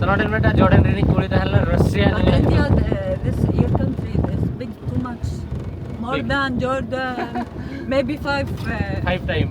तो नोडे Meta Jordan Rini कुड़ी तहला Russia But ने India, this your country is big too much. More Big. than Jordan, maybe five. 5 time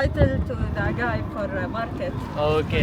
I tell to the guy for market. Okay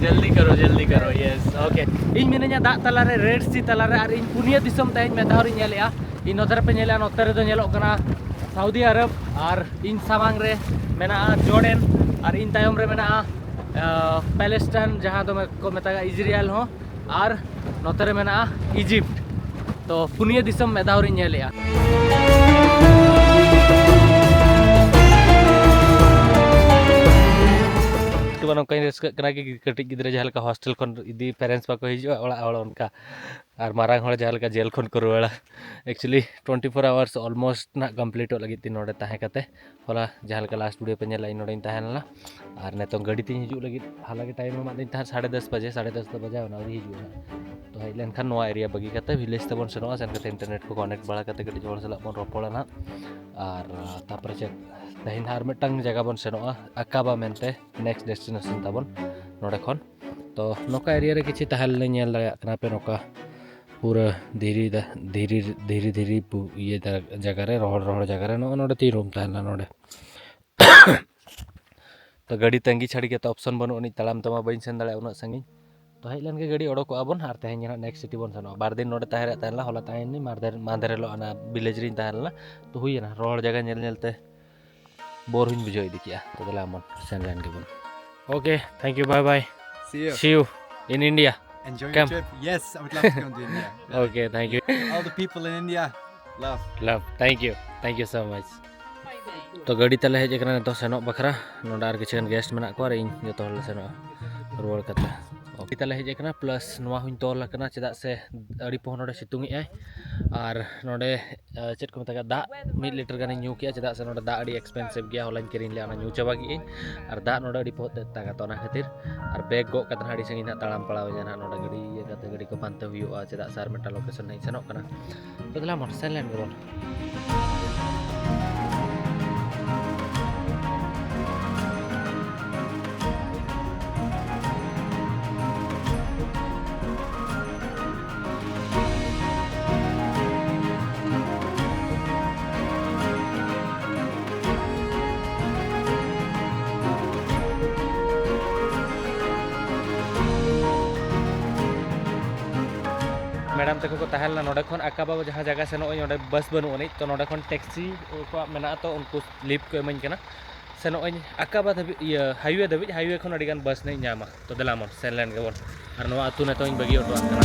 जल्दी करो yes okay इन मिनanya दा तलारे red sea तलारे आर इन पुनिया दिसम तहन में दाहर nyelea इन नोतर पे nyelea नोतर दो nyelok kana Saudi Arab आर इन सामांग रे मेना जॉर्डन आर इन तायम रे मेना पैलेस्टाइन जहां तो को मेता इजराइल हो आर नोतर रे मेना इजिप्ट तो पुनिया दिसम में दाहर nyelea बनो कहीं कना कि कटिक गिद्रे जहां का हॉस्टल खन इदी पेरेंट्स बाको हिजुआ ओला ओला उनका आर मारांग होड़ जहां का जेल खन को रुवाड़ा एक्चुअली 24 आवर्स ऑलमोस्ट ना कंप्लीट लगी तीन नोडे ताहे कते होला जहां का लास्ट वीडियो पे नेला इन नोडे ताहेनला आर नेतो गाड़ी तीन हिजु लगी हालांकि टाइम मा दिन 10:30 बजे 10:30 बजे ना हिजु तो हेलेन खान नोआ एरिया बगी कते विलेज तबन सनोआ सेन कते इंटरनेट को कनेक्ट बड़ा कते गडी जोड़ सला बन रोपड़ा ना आर तापर चे तहिन हार मिटंग जगह बन सेनोआ अकाबा मेनते नेक्स्ट डेस्टिनेशन तबन नोडे खन तो नोका एरिया रे किछि तहल ले नेल दाया कना पे नोका पूरा धीरे धीरे ये जगह रे रोड जगह रे नोडे 3 रूम तहला नोडे तो गाड़ी तंगी छाड़ी के तो ऑप्शन बनो नि तलाम तमा बइन सेन दाया उना संगी तो हेलन के गाड़ी ओडो को आबन हार तहन नेक्स्ट सिटी बन सनो बार दिन नोडे ताहे तहला होला तहन नि मादर लो अना विलेज री तहला तो हुई ना रोड जगह नेल नेलते बोर हुन बुझाई दिकिया तो दला मन सेन लाइन के बन okay thank you bye bye see you in India Enjoy Come. your trip. Yes, I would love to come to India. Really. okay thank you All the people in India, love. thank you so much तो गाड़ी तले hedge कना तो सेनो बखरा नोडा are किछन guest मना को रे इन जतो हल सेनो रुवाड़ कता ओके तले हेज कना प्लस नोवा हुन तोल कना चेदा से अड़ी पोह नोडे सितुंग आय आर नोडे चेत को मता दा 1 लीटर गानी न्यू किया चेदा से नोडे दा अड़ी एक्सपेंसिव गया होलाइन किरिन ले अना न्यू चाबा गी आर दा नोडे अड़ी पोह ता तोना खातिर आर बैग गो कतना अड़ी संगी ना ताळाम पळाव जना नोडे गाड़ी ये कते गाड़ी को पानते हुआ चेदा सार मेटा लोकेशन नहीं सेनो कना तो दला मोर सेन लाइन गबन मैडम तक को तहलना नोडे खन अकाबा जहाँ जगह से नोडे बस बनू नहीं तो नोडे खन टैक्सी को मेना तो उनको लिफ्ट को इमाኝ कना से नोय अकाबा धबी ये हाईवे खन अडिगान बस नहीं नामा तो दलामन सेन लाइन गबन आर नोआ अतु ने तो इन बगी ऑटो आकना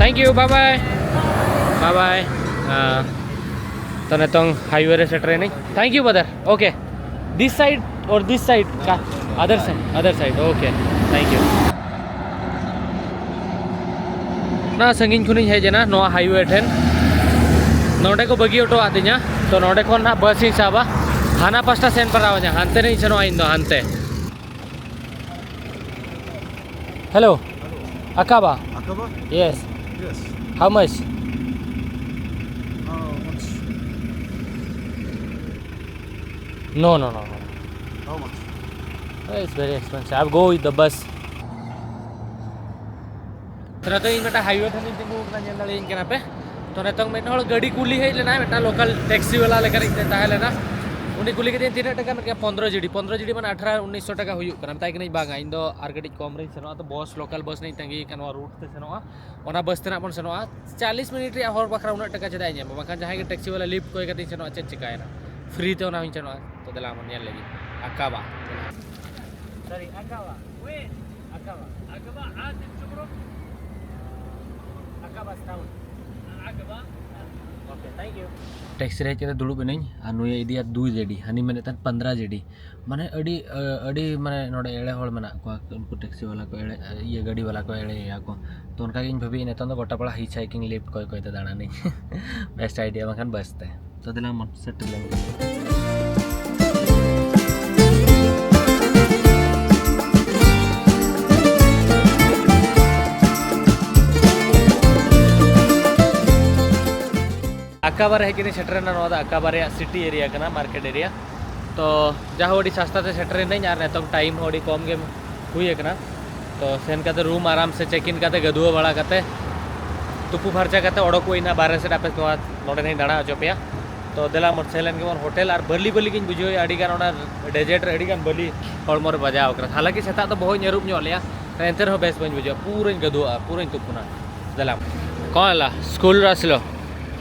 थैंक यू बाय बाय तो नेतों हाईवे रे सेटर नहीं thank you brother okay this side or this side ka other side okay thank you ना संगिन खुनी है जना नो हाईवे ठेन नोडे को बगी ऑटो आतिnya तो नोडे खन ना बस इन साबा हाना पास्टा सेन पर आव냐 हानते नहीं सनो आइन दो हानते hello Akaba Akaba? yes Yes. how much Much. no How much? it's very expensive I'll go with the bus ternyata ini meta highway thani tingu kana nyel dali kena pe to netong meta hol gadi kuli hei lena meta local taxi wala lekar ite tahe lena uni kuli ke din 3 taka na 15 GD man 18 1900 taka huyuk kana tai kena banga indo ar gadi kom rin seno to bus local bus nei tangi kan route te seno ona bus tena pon seno 40 minute ri hor bakra 19 taka chedai nya bakan jahai ke taxi wala lift ko ke seno ache chikaina free te ona hin seno to dela mon nyel lagi Akaba sorry Akaba wait Akaba Atif Chukro Akaba town Akaba okay thank you taxi रे चेता दुड़ुब नहीं आनु ये इदिया 2 JD Honey मेने तन 15 JD माने अड़ी माने नोडे एड़े होल मना को उनको टैक्सी वाला को एड़े ये गाड़ी वाला को एड़े या को तो उनका इन भभी ने तो गोटा पड़ा हिच हाइकिंग लिफ्ट कोई तो दाना नहीं बेस्ट आइडिया मखन बसते तो दिला मन सेट लेंगे अकाबार है कि नहीं सेटरेना नोदा अकाबार या सिटी एरिया कना मार्केट एरिया तो जहाँ वोडी सस्ता से सेटरे नहीं यार तो टाइम वोडी कम गे हुई कना तो सेन काते रूम आराम से चेक इन काते गदुआ बड़ा काते तुपु फर्चा काते ओडोक होइना बारे से आपे तो नोडे नहीं दाड़ा अचो पेया तो देला मोर सेलेन के मोर होटल और बली बली किन बुझो अड़ी गान ओना डेजर्ट अड़ी गान बली हड़मोर बजाव करा हालांकि सेता तो बहुत ᱧᱩᱨᱩᱵ ᱧᱚᱜ ᱞᱮᱭᱟ एंतर हो बेस बन बुझो पूरा गदुआ पूरा तुपुना देला कौन ला स्कूल रासलो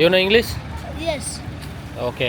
you know English Yes. Okay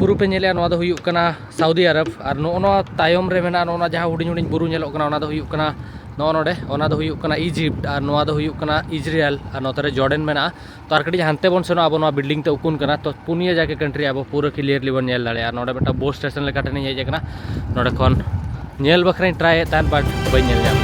बुरु पे नेले नोआ दो हुयुक कना सऊदी अरब और नो तायम रे मेना नोना जहां हुडिन हुडिन बुरु नेलोक कना ओना दो हुयुक कना नो नोडे ओना दो हुयुक कना इजिप्ट और नोआ दो हुयुक कना इजराइल और नोतरे जॉर्डन मेना तो आर कटी हानते बन सेनो अब नोआ बिल्डिंग ते उकुन कना तो पुनिया जाके कंट्री अब पूरा क्लियरली बन नेल दाड़े नोडे बेटा बोट स्टेशन लेका टने हेज कना नोडे खन नेल बखरा ट्राई तान बाट बन नेल जाम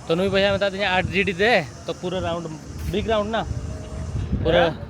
तो नुई भैया बता दिया 8 GD दे तो पूरा राउंड बिग राउंड ना पूरा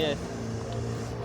यस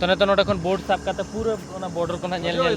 तने तो नोडे खन बोर्ड साफ काते पूरा ओना बॉर्डर को ना नेल नेल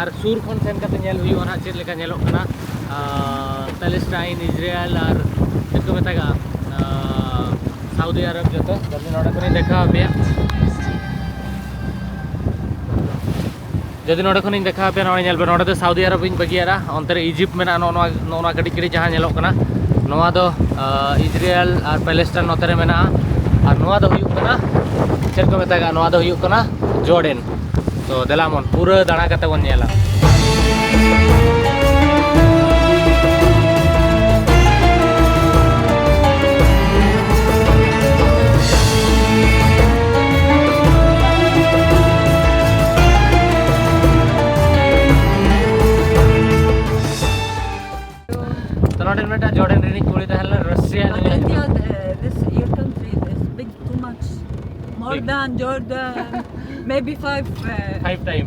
आर सूर खन सेन काते नेल हुई ओना चेद लेका नेलोक कना पैलेस्टाइन इजराइल और देखो मेतागा सऊदी अरब जतो जल्दी नोडे खन देखा पे जदि नोडे खन देखा पे नोडे नेल पे नोडे तो सऊदी अरब इन बगियारा अंतर इजिप्ट में नोना कटी कटी जहां नेलोक कना नोआ दो इजराइल और पैलेस्टाइन नोतरे मेना और नोआ दो हुयुक कना चेद को मेतागा नोआ दो हुयुक कना जॉर्डन तो देलामन पूरा दाणा काते बन नेला जॉर्डन रेनी कोली तहला Russia But India, this your country is big too much. More Big. than Jordan, maybe 5. 5 time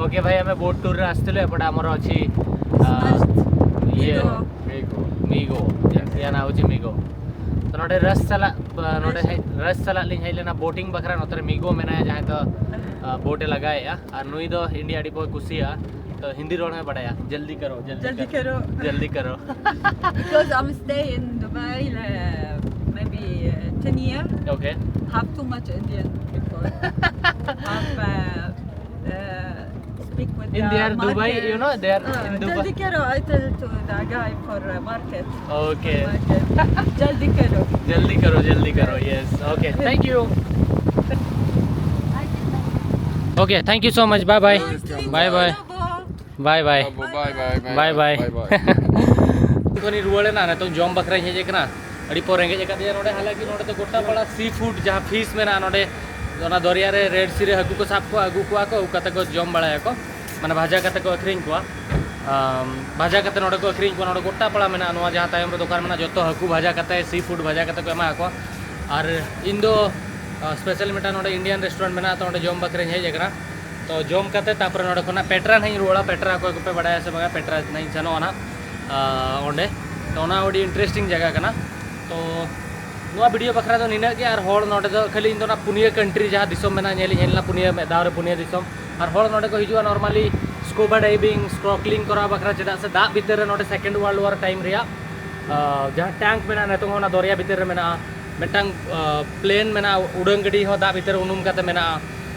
okay भाई हमें बोट टूर रे आस्तेले एपडा हमर अछि ये मीगो या ना होची मीगो तो नोडे रस चला नोडे रस चला लिन हाइलेना बोटिंग बखरा नोतरे मीगो मेना जहां तो बोटे लगाए या और नुई दो इंडिया डिपो कुसिया तो हिंदी रोड में पड़ाया जल्दी करो Jaldi karo. जल्दी करो Because I'm staying in Dubai maybe 10 years. Okay Have too much Indian people. Have speak with In the their Dubai, market. you know, they are in Dubai. Jaldi karo. I tell to the guy for market. ओके Market. Jaldi karo. जल्दी करो yes okay thank you okay thank you so much bye bye bye bye bye bye bye bye कोनी रुवाले ना तो germ बकरा हे कना अड़ी पर रेंगे जका दे नोडे हालांकि नोडे तो गोटा पड़ा सी फूड जहां फिश में ना नोडे ओना दरिया रे रेड सी रे हकु को साफ को आगु को कते को जॉम बळाया को माने भाजा कते को अखरिन को भाजा कते नोडे को अखरिन को नोडे गोटा पड़ा में ना नोआ जहां तायम रे दुकान में ना जतो हकु भाजा कते सी फूड भाजा कते को एमा को और इंदो स्पेशल मिटा नोडे इंडियन रेस्टोरेंट में ना तो नोडे जॉम बकरा हे जकरा तो जॉम कते तापर नोडे को ना पेट्रा नहीं रुवाला पेट्रा को पे बडाया से मगा पेट्रा नहीं चनो ना ओंडे तो ना ओडी इंटरेस्टिंग जगह कना तो नुआ वीडियो बखरा तो निना के और होड़ नोडे तो खाली इंदो ना पुनिया कंट्री जहां दिसम में ना नेला पुनिया में दावरे पुनिया दिसम और होड़ नोडे को हिजुआ नॉर्मली स्कूबा डाइविंग स्नॉर्कलिंग करा बखरा चेदा से दा भीतर नोडे सेकंड वर्ल्ड वॉर टाइम रिया जहां टैंक में ना नतो होना दरिया भीतर में ना मेटांग प्लेन में ना उड़न गडी हो दा भीतर उनुम काते में ना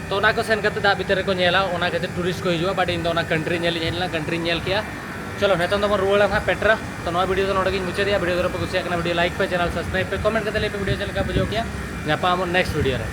तो ना को सेन काते दा भीतर को नेला ओना काते टूरिस्ट को हिजुआ बट इंदो ना कंट्री नेला कंट्री नेल किया चलो नेतन तो रुवाला था पेट्रा तो नवा वीडियो तो नोडे मुझे दिया वीडियो पे कुछ वीडियो लाइक पे चैनल सब्सक्राइब पे कमेंट करते ले पे वीडियो चल का बुझो किया नेक्स्ट वीडियो रे